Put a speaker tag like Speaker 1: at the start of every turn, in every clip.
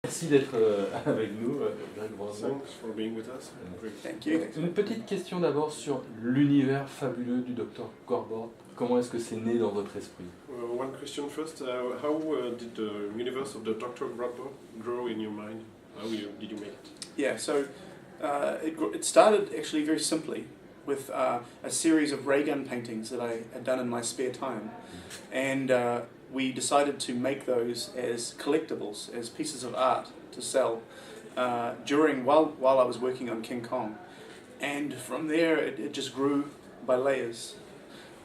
Speaker 1: Merci d'être avec nous, Greg Brosnan.
Speaker 2: Thanks for being with us. Great.
Speaker 3: Thank you.
Speaker 1: Une petite question d'abord sur l'univers fabuleux du Dr. Corbett. Comment est-ce que c'est né dans votre esprit?
Speaker 2: One question first. How did the universe of the Dr. Grubber grow in your mind? Did you make it?
Speaker 3: Yeah, so it started actually very simply with a series of ray gun paintings that I had done in my spare time. And we decided to make those as collectibles, as pieces of art to sell while I was working on King Kong. And from there it just grew by layers,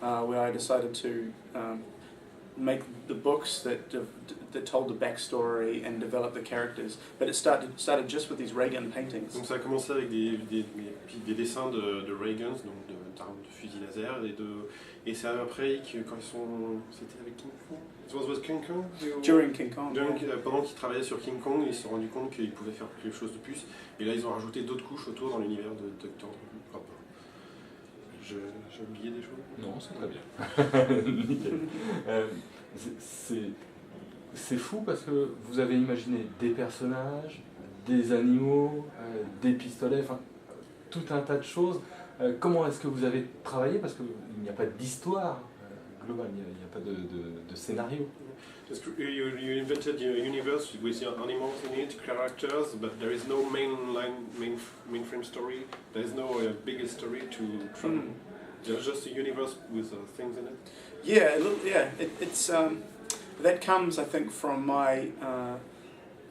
Speaker 3: where I decided to make the books that told the backstory and developed the characters. But it started just with these ray gun paintings.
Speaker 2: Donc ça a commencé avec des dessins de ray guns, donc d'armes de fusil laser, et c'est après quand ils sont... C'était avec King Kong? It was with King Kong?
Speaker 3: During King Kong.
Speaker 2: Pendant qu'ils travaillaient sur King Kong, ils se sont rendus compte qu'ils pouvaient faire quelque chose de plus, et là ils ont rajouté d'autres couches autour dans l'univers de Dr. Grubber. J'ai oublié des choses?
Speaker 1: Non, c'est très bien. Nickel. C'est fou parce que vous avez imaginé des personnages, des animaux, des pistolets, enfin tout un tas de choses. Comment est-ce que vous avez travaillé? Parce qu'il n'y a pas d'histoire globale, il n'y a pas de scénario.
Speaker 2: You invented a universe with your animals in it, characters, but there is no mainframe story. There is no bigger story to travel. There's just a universe with things in it.
Speaker 3: Yeah, it's that comes, I think, from my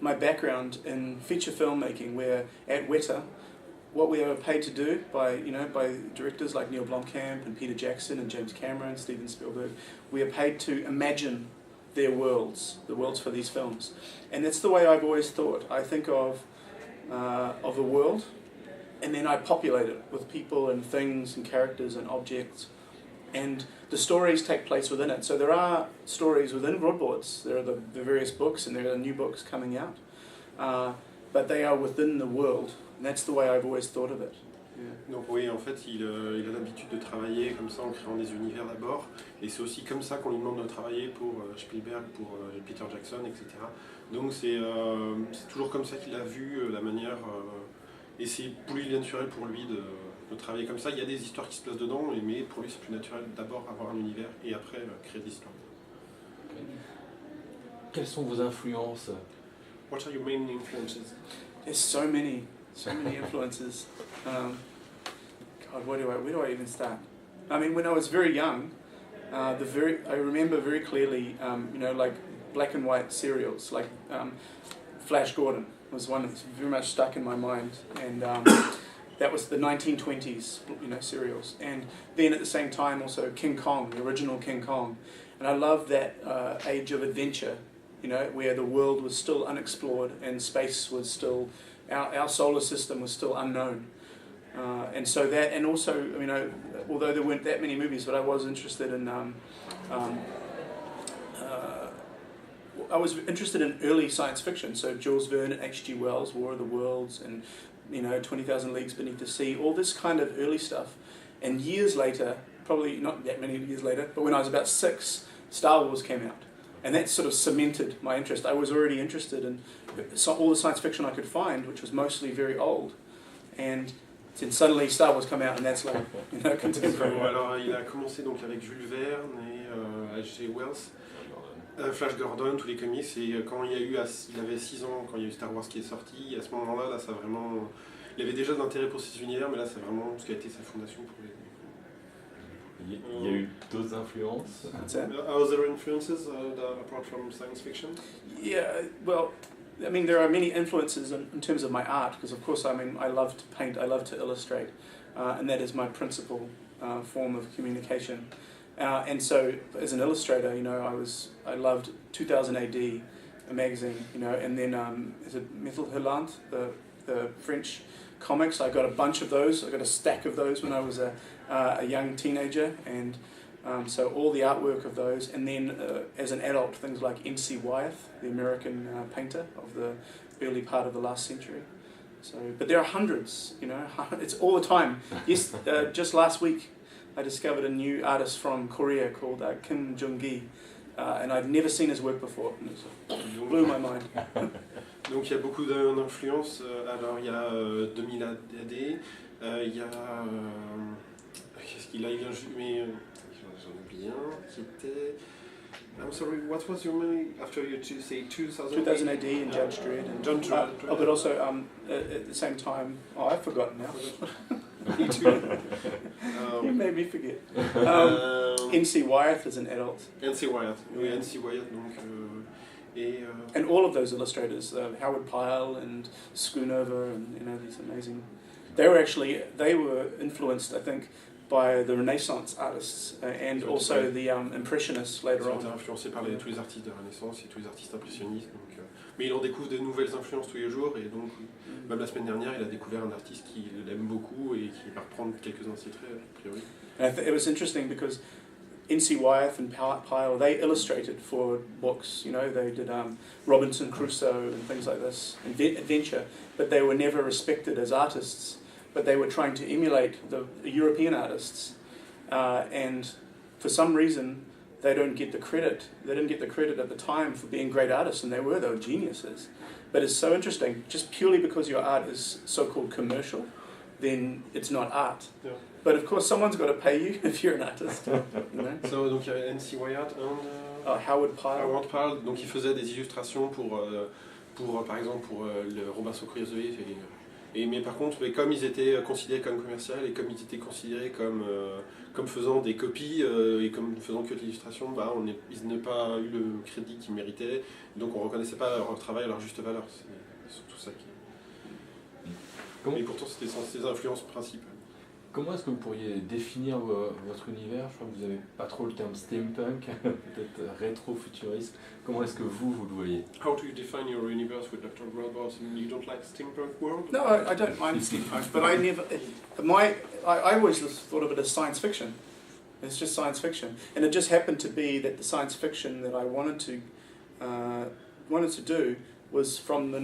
Speaker 3: background in feature filmmaking, where at Weta, what we are paid to do by directors like Neil Blomkamp and Peter Jackson and James Cameron, Steven Spielberg, we are paid to imagine their worlds, the worlds for these films, and that's the way I've always thought. I think of the world, and then I populate it with people and things and characters and objects, and the stories take place within it. So there are stories within Broadboards. There are the various books, and there are new books coming out, but they are within the world, and that's the way I've always thought of it. Yeah.
Speaker 2: Donc oui, en fait, il a l'habitude de travailler comme ça en créant des univers d'abord, et c'est aussi comme ça qu'on lui demande de travailler pour Spielberg, pour Peter Jackson, etc. Donc c'est toujours comme ça qu'il a vu la manière, et c'est plus naturel pour lui de travailler comme ça. Il y a des histoires qui se placent dedans, mais pour lui c'est plus naturel d'abord avoir un univers et après créer des histoires.
Speaker 1: Quelles sont vos influences?
Speaker 2: What are your main influences?
Speaker 3: There's so many influences. God, where do I even start? I mean, when I was very young, I remember very clearly, like black and white serials, like Flash Gordon was one that's very much stuck in my mind, and that was the 1920s, serials. And then at the same time, also King Kong, the original King Kong, and I loved that age of adventure, where the world was still unexplored and space was still, our solar system was still unknown. And so that, and also, although there weren't that many movies, but I was interested in, I was interested in early science fiction. So Jules Verne and H.G. Wells, War of the Worlds, and 20,000 Leagues Beneath the Sea, all this kind of early stuff. And years later, probably not that many years later, but when I was about 6, Star Wars came out. And that sort of cemented my interest. I was already interested in all the science fiction I could find, which was mostly very old. And then suddenly Star Wars come out, and that's like, contemporary.
Speaker 2: Alors il a commencé donc avec Jules Verne et H.G. Wells, Flash Gordon, tous les comics, et quand il avait 6 ans, quand il y a eu Star Wars qui est sorti, à ce moment-là, ça vraiment, il avait déjà de l'intérêt pour cet univers, mais là c'est vraiment ce qui a été sa fondation pour les...
Speaker 1: Il y a eu d'autres influences?
Speaker 2: Other influences apart from science fiction?
Speaker 3: Yeah, well, there are many influences in terms of my art, because of course, I love to paint, I love to illustrate, and that is my principal form of communication. And so, as an illustrator, I loved 2000 AD, a magazine, and then is it Metal Hurlant, the French comics? I got a bunch of those. I got a stack of those when I was a young teenager, and so all the artwork of those. And then as an adult, things like N.C. Wyeth, the American painter of the early part of the last century. So, but there are hundreds, it's all the time. Yes, just last week I discovered a new artist from Korea called Kim Jung-gi, and I'd never seen his work before. And it blew my mind.
Speaker 2: Donc il y a beaucoup d'influences. Alors il y a 2000 AD, il y a... Qu'est-ce qu'il a? Il vient juste... Mais j'en oublie un qui était... I'm sorry, what was your name after you say 2000?
Speaker 3: 2000 AD and Judge Dredd. And,
Speaker 2: Judge Dredd.
Speaker 3: but also at the same time, I've forgotten now.
Speaker 2: Me too.
Speaker 3: You made me forget. N.C. Wyeth is an adult.
Speaker 2: N.C. Wyeth. Oui, N.C. Wyeth, donc...
Speaker 3: And all of those illustrators, Howard Pyle and Schoonover, and these amazing... They were influenced, I think, by the Renaissance artists and also the Impressionists later on.
Speaker 2: Ils ont été influencés par tous les artistes de la Renaissance et tous les artistes impressionnistes. Donc, mais il en découvre de nouvelles influences tous les jours, et donc même la semaine dernière, il a découvert un artiste qu'il aime beaucoup et qui va reprendre quelques-uns de ses traits, a priori.
Speaker 3: It was interesting because N.C. Wyeth and Pyle, they illustrated for books, they did Robinson Crusoe and things like this, adventure, but they were never respected as artists. But they were trying to emulate the European artists, and for some reason they don't get the credit. They didn't get the credit at the time for being great artists, and they were geniuses. But it's so interesting, just purely because your art is so-called commercial, then it's not art.
Speaker 2: Yeah.
Speaker 3: But of course, someone's got to pay you if you're an artist.
Speaker 2: So, donc il y avait N.C. Wyeth and
Speaker 3: Howard Pyle.
Speaker 2: Howard Pyle, donc il faisait des illustrations pour par exemple pour le Robinson Crusoe. Mais par contre, comme ils étaient considérés comme commerciaux et comme ils étaient considérés comme faisant des copies et comme faisant que de l'illustration, ils n'ont pas eu le crédit qu'ils méritaient, donc on ne reconnaissait pas leur travail à leur juste valeur. C'est surtout ça qui... Mais pourtant, c'était ses influences principales.
Speaker 1: Comment est-ce que vous pourriez définir votre univers? Je crois que vous n'avez pas trop le terme steampunk, peut-être rétro-futuriste. Comment est-ce que vous le voyez?
Speaker 2: How do you define your universe with Dr. Grootbots? You don't like steampunk world?
Speaker 3: No, I don't mind steampunk, but I always thought of it as science fiction. It's just science fiction, and it just happened to be that the science fiction that I wanted to do was from the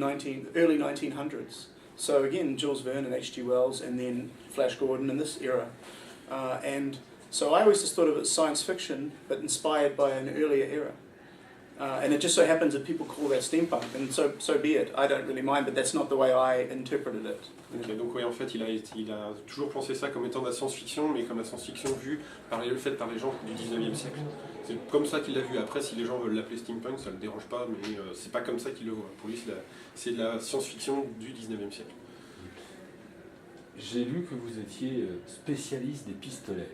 Speaker 3: early 1900s. So again, Jules Verne and H.G. Wells, and then Flash Gordon in this era. And so I always just thought of it as science fiction, but inspired by an earlier era. And it just so happens that people call that steampunk, and so be it. I don't really mind, but that's not the way I interpreted it.
Speaker 2: Okay, donc oui, en fait, il a toujours pensé ça comme étant de la science-fiction, mais comme la science-fiction vue faite par les gens du 19e siècle. C'est comme ça qu'il l'a vu. Après, si les gens veulent l'appeler steampunk, ça ne le dérange pas, mais c'est pas comme ça qu'il le voit. Pour lui, c'est de la science-fiction du 19e siècle.
Speaker 1: J'ai lu que vous étiez spécialiste des pistolets.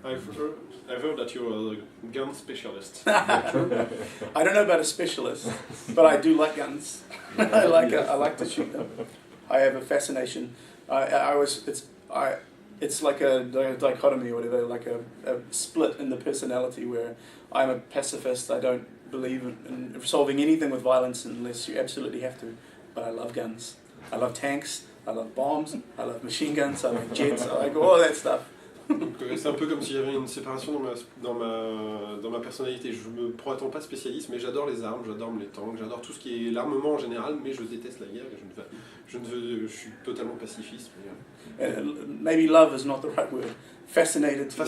Speaker 2: I've heard that you're a gun specialist.
Speaker 3: I don't know about a specialist, but I do like guns. I like to shoot them. I have a fascination. It's like a dichotomy or whatever, like a split in the personality where I'm a pacifist. I don't believe in solving anything with violence unless you absolutely have to. But I love guns. I love tanks. I love bombs. I love machine guns. I like jets. I like all that stuff.
Speaker 2: C'est un peu comme si j'avais une séparation dans ma personnalité. Je me prétends pas spécialiste, mais j'adore les armes, j'adore les tanks, j'adore tout ce qui est l'armement en général, mais je déteste la guerre et je suis totalement pacifiste.
Speaker 3: Maybe love is not the right word. Fascinated to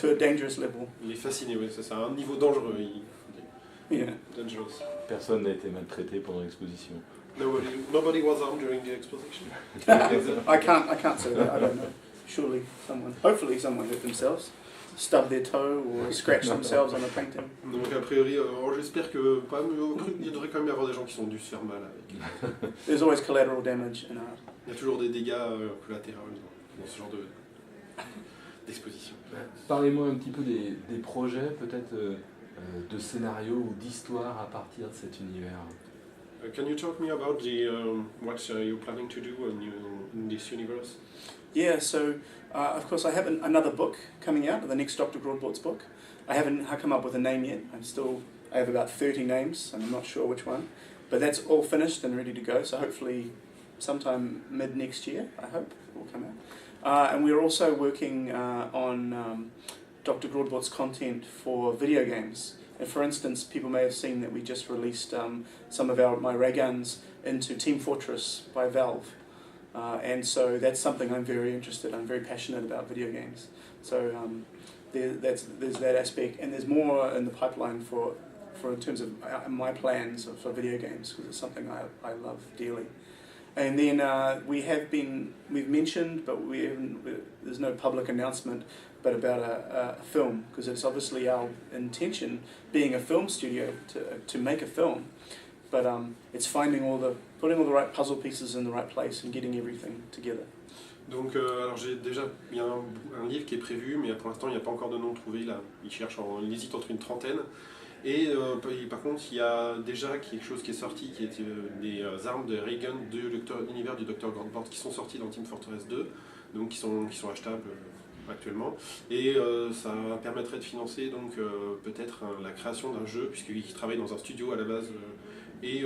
Speaker 3: a dangerous level.
Speaker 2: Il est fasciné, oui, c'est un niveau dangereux.
Speaker 3: Yeah.
Speaker 2: Dangerous.
Speaker 1: Personne n'a été maltraité pendant l'exposition.
Speaker 2: Nobody was armed during the exposition.
Speaker 3: I can't say that. I don't know. Surely hopefully someone hurt themselves, stubbed their toe or scratched themselves on a painting.
Speaker 2: Donc a priori, j'espère que il devrait quand même y avoir des gens qui sont dû se faire mal avec.
Speaker 3: There's always collateral damage in art.
Speaker 2: Il y a toujours des dégâts collatéraux dans ce genre d'exposition.
Speaker 1: Parlez-moi un petit peu des projets, peut-être de scénarios ou d'histoires à partir de cet univers.
Speaker 2: Can you talk me about what you're planning to do in this universe?
Speaker 3: Yeah, so of course I have another book coming out, the next Dr. Broadbort's book. I haven't come up with a name yet. I have about 30 names, and I'm not sure which one. But that's all finished and ready to go, so hopefully sometime mid next year, I hope, it will come out. And we're also working on Dr. Broadbort's content for video games. And for instance, people may have seen that we just released some of my ray guns into Team Fortress by Valve. And so that's something I'm very interested in. I'm very passionate about video games. So there's that aspect, and there's more in the pipeline for in terms of my plans for video games, because it's something I love dearly. And then we've mentioned, but there's no public announcement, but about a film, because it's obviously our intention, being a film studio, to make a film. But it's putting all the right puzzle pieces in the right place and getting everything together.
Speaker 2: Donc, alors il y a un livre qui est prévu, mais pour l'instant il n'y a pas encore de nom trouvé. Là, il hésite entre une trentaine. Et par contre, il y a déjà quelque chose qui est sorti, qui est des armes de Reagan de l'univers du Dr. Grandport, qui sont sortis dans Team Fortress 2, donc qui sont achetables actuellement. Et ça permettrait de financer donc peut-être la création d'un jeu, puisqu'il travaille dans un studio à la base. Et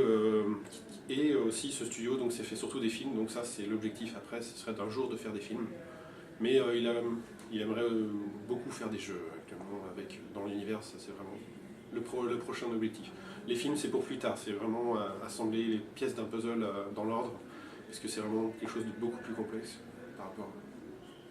Speaker 2: aussi ce studio donc c'est fait surtout des films, donc ça c'est l'objectif après, ce serait d'un jour de faire des films. Mais il aimerait beaucoup faire des jeux actuellement dans l'univers, ça c'est vraiment le prochain objectif. Les films c'est pour plus tard, c'est vraiment assembler les pièces d'un puzzle dans l'ordre, parce que c'est vraiment quelque chose de beaucoup plus complexe par rapport